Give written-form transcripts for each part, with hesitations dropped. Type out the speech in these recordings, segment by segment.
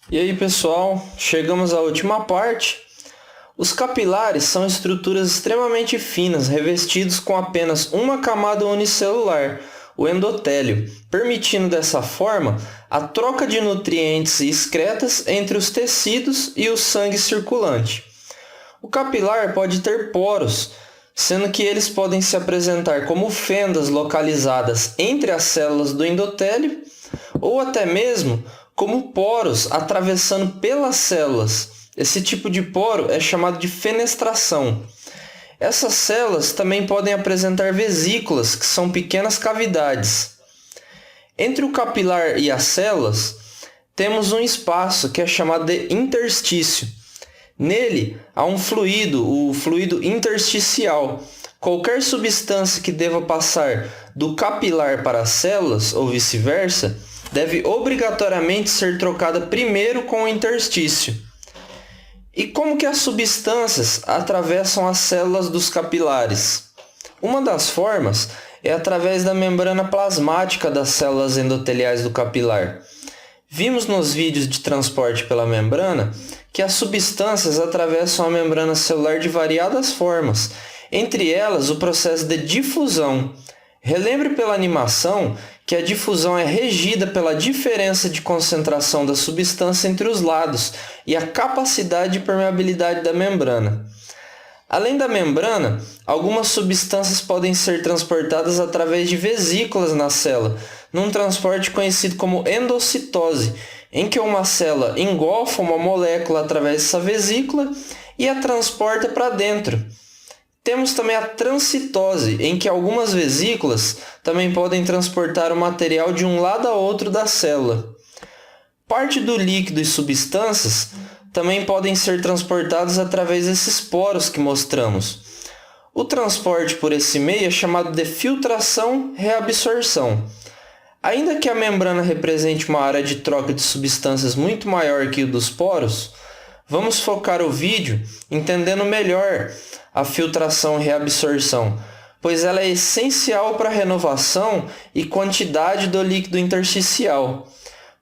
E aí, pessoal, chegamos à última parte. Os capilares são estruturas extremamente finas, revestidos com apenas uma camada unicelular, o endotélio, permitindo dessa forma a troca de nutrientes e excretas entre os tecidos e o sangue circulante. O capilar pode ter poros, sendo que eles podem se apresentar como fendas localizadas entre as células do endotélio ou até mesmo como poros atravessando pelas células. Esse tipo de poro é chamado de fenestração. Essas células também podem apresentar vesículas, que são pequenas cavidades. Entre o capilar e as células, temos um espaço que é chamado de interstício. Nele há um fluido, o fluido intersticial. Qualquer substância que deva passar do capilar para as células, ou vice-versa, deve obrigatoriamente ser trocada primeiro com o interstício. E como que as substâncias atravessam as células dos capilares? Uma das formas é através da membrana plasmática das células endoteliais do capilar. Vimos nos vídeos de transporte pela membrana que as substâncias atravessam a membrana celular de variadas formas, entre elas o processo de difusão. Relembre pela animação que a difusão é regida pela diferença de concentração da substância entre os lados e a capacidade de permeabilidade da membrana. Além da membrana, algumas substâncias podem ser transportadas através de vesículas na célula, num transporte conhecido como endocitose, em que uma célula engolfa uma molécula através dessa vesícula e a transporta para dentro. Temos também a transcitose, em que algumas vesículas também podem transportar o material de um lado a outro da célula. Parte do líquido e substâncias também podem ser transportados através desses poros que mostramos. O transporte por esse meio é chamado de filtração-reabsorção. Ainda que a membrana represente uma área de troca de substâncias muito maior que o dos poros, vamos focar o vídeo entendendo melhor a filtração e reabsorção, pois ela é essencial para a renovação e quantidade do líquido intersticial,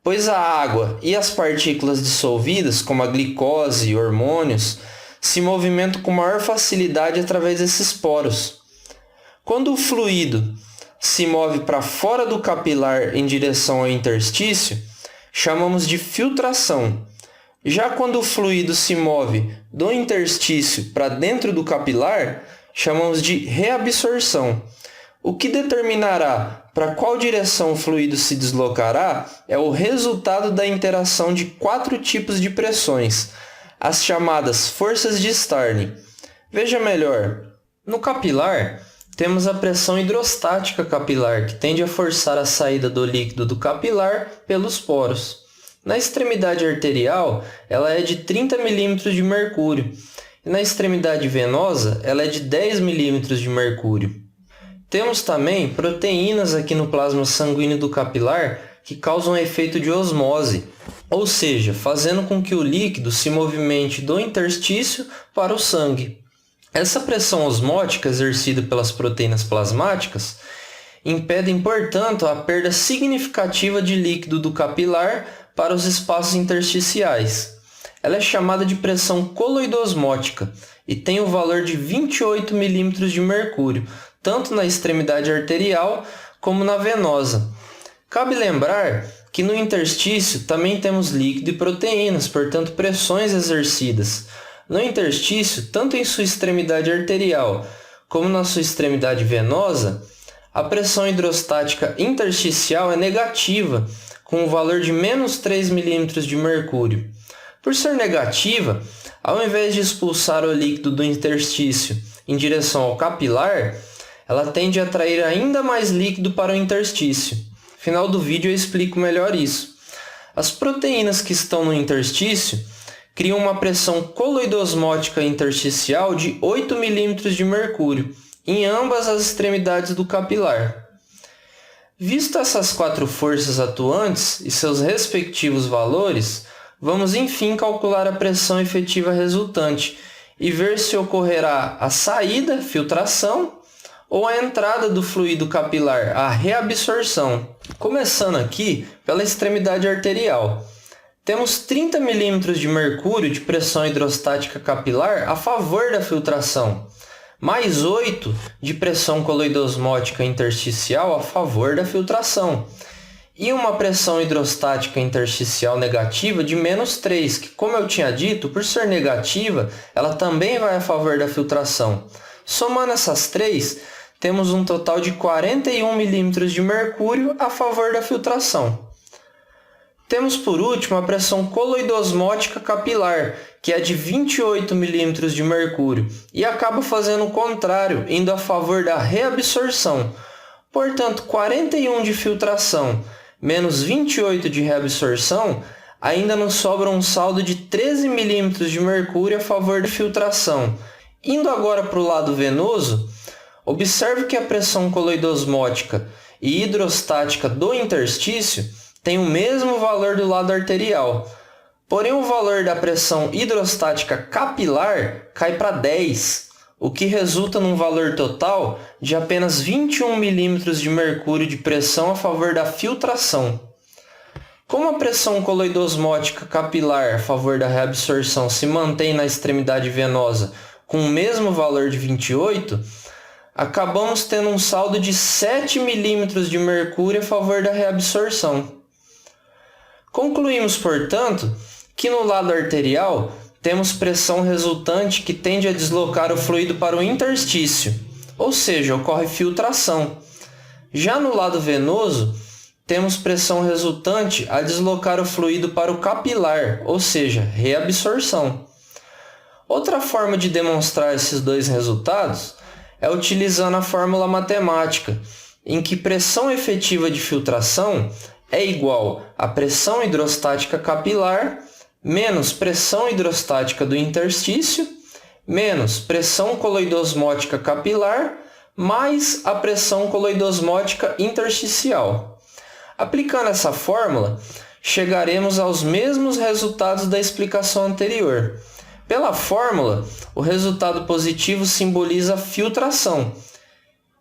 pois a água e as partículas dissolvidas, como a glicose e hormônios, se movimentam com maior facilidade através desses poros. Quando o fluido se move para fora do capilar em direção ao interstício, chamamos de filtração. Já quando o fluido se move do interstício para dentro do capilar, chamamos de reabsorção. O que determinará para qual direção o fluido se deslocará é o resultado da interação de 4 tipos de pressões, as chamadas forças de Starling. Veja melhor. No capilar, temos a pressão hidrostática capilar, que tende a forçar a saída do líquido do capilar pelos poros. Na extremidade arterial, ela é de 30 mm de mercúrio, e na extremidade venosa, ela é de 10 mm de mercúrio. Temos também proteínas aqui no plasma sanguíneo do capilar que causam efeito de osmose, ou seja, fazendo com que o líquido se movimente do interstício para o sangue. Essa pressão osmótica exercida pelas proteínas plasmáticas impedem, portanto, a perda significativa de líquido do capilar para os espaços intersticiais. Ela é chamada de pressão coloidosmótica e tem o valor de 28 mm de mercúrio, tanto na extremidade arterial como na venosa. Cabe lembrar que no interstício também temos líquido e proteínas, portanto pressões exercidas. No interstício, tanto em sua extremidade arterial como na sua extremidade venosa, a pressão hidrostática intersticial é negativa, com o valor de menos 3 mm de mercúrio. Por ser negativa, ao invés de expulsar o líquido do interstício em direção ao capilar, ela tende a atrair ainda mais líquido para o interstício. No final do vídeo eu explico melhor isso. As proteínas que estão no interstício criam uma pressão coloidosmótica intersticial de 8 mm de mercúrio em ambas as extremidades do capilar. Visto essas 4 forças atuantes e seus respectivos valores, vamos enfim calcular a pressão efetiva resultante e ver se ocorrerá a saída, filtração, ou a entrada do fluido capilar, a reabsorção. Começando aqui pela extremidade arterial. temos 30 milímetros de mercúrio de pressão hidrostática capilar a favor da filtração, mais 8 de pressão coloidosmótica intersticial a favor da filtração, e uma pressão hidrostática intersticial negativa de menos 3, que, como eu tinha dito, por ser negativa, ela também vai a favor da filtração. Somando essas três, temos um total de 41 milímetros de mercúrio a favor da filtração. Temos por último a pressão coloidosmótica capilar, que é de 28 milímetros de mercúrio, e acaba fazendo o contrário, indo a favor da reabsorção. Portanto, 41 de filtração menos 28 de reabsorção, ainda nos sobra um saldo de 13 milímetros de mercúrio a favor da filtração. Indo agora para o lado venoso, observe que a pressão coloidosmótica e hidrostática do interstício tem o mesmo valor do lado arterial. Porém, o valor da pressão hidrostática capilar cai para 10, o que resulta num valor total de apenas 21 milímetros de mercúrio de pressão a favor da filtração. Como a pressão coloidosmótica capilar a favor da reabsorção se mantém na extremidade venosa com o mesmo valor de 28, acabamos tendo um saldo de 7 milímetros de mercúrio a favor da reabsorção. Concluímos, portanto, que no lado arterial temos pressão resultante que tende a deslocar o fluido para o interstício, ou seja, ocorre filtração. Já no lado venoso, temos pressão resultante a deslocar o fluido para o capilar, ou seja, reabsorção. Outra forma de demonstrar esses dois resultados é utilizando a fórmula matemática, em que pressão efetiva de filtração é igual a pressão hidrostática capilar menos pressão hidrostática do interstício menos pressão coloidosmótica capilar mais a pressão coloidosmótica intersticial. Aplicando essa fórmula, chegaremos aos mesmos resultados da explicação anterior. Pela fórmula, o resultado positivo simboliza filtração,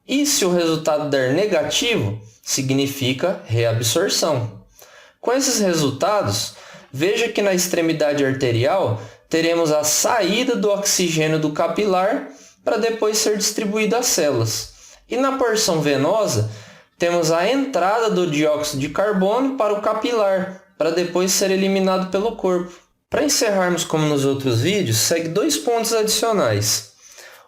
e se o resultado der negativo, significa reabsorção. Com esses resultados, veja que na extremidade arterial teremos a saída do oxigênio do capilar para depois ser distribuído às células. E na porção venosa, temos a entrada do dióxido de carbono para o capilar, para depois ser eliminado pelo corpo. Para encerrarmos como nos outros vídeos, segue 2 pontos adicionais.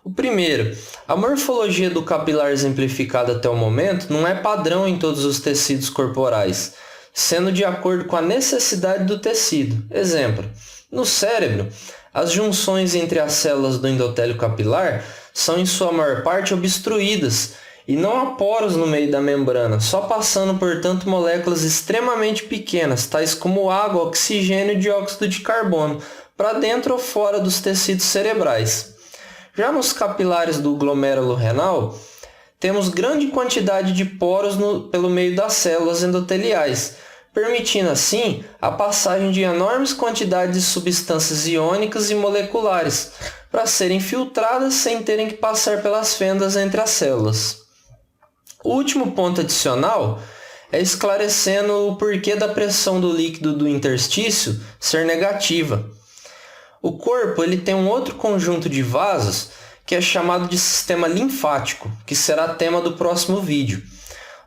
O primeiro, a morfologia do capilar exemplificada até o momento não é padrão em todos os tecidos corporais, sendo de acordo com a necessidade do tecido. Exemplo, no cérebro, as junções entre as células do endotélio capilar são em sua maior parte obstruídas e não há poros no meio da membrana, só passando, portanto, moléculas extremamente pequenas, tais como água, oxigênio e dióxido de carbono, para dentro ou fora dos tecidos cerebrais. Já nos capilares do glomérulo renal, temos grande quantidade de poros pelo meio das células endoteliais, permitindo assim a passagem de enormes quantidades de substâncias iônicas e moleculares para serem filtradas sem terem que passar pelas fendas entre as células. O último ponto adicional é esclarecendo o porquê da pressão do líquido do interstício ser negativa. O corpo ele tem um outro conjunto de vasos que é chamado de sistema linfático, que será tema do próximo vídeo.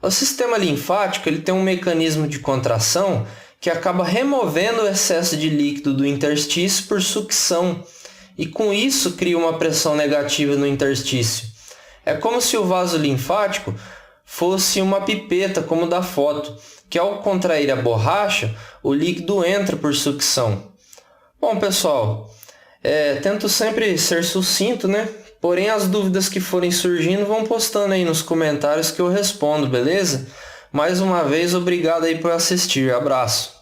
O sistema linfático ele tem um mecanismo de contração que acaba removendo o excesso de líquido do interstício por sucção, e com isso cria uma pressão negativa no interstício. É como se o vaso linfático fosse uma pipeta, como da foto, que ao contrair a borracha, o líquido entra por sucção. Bom, pessoal, tento sempre ser sucinto, né? Porém, as dúvidas que forem surgindo, vão postando aí nos comentários que eu respondo, beleza? Mais uma vez, obrigado aí por assistir. Abraço!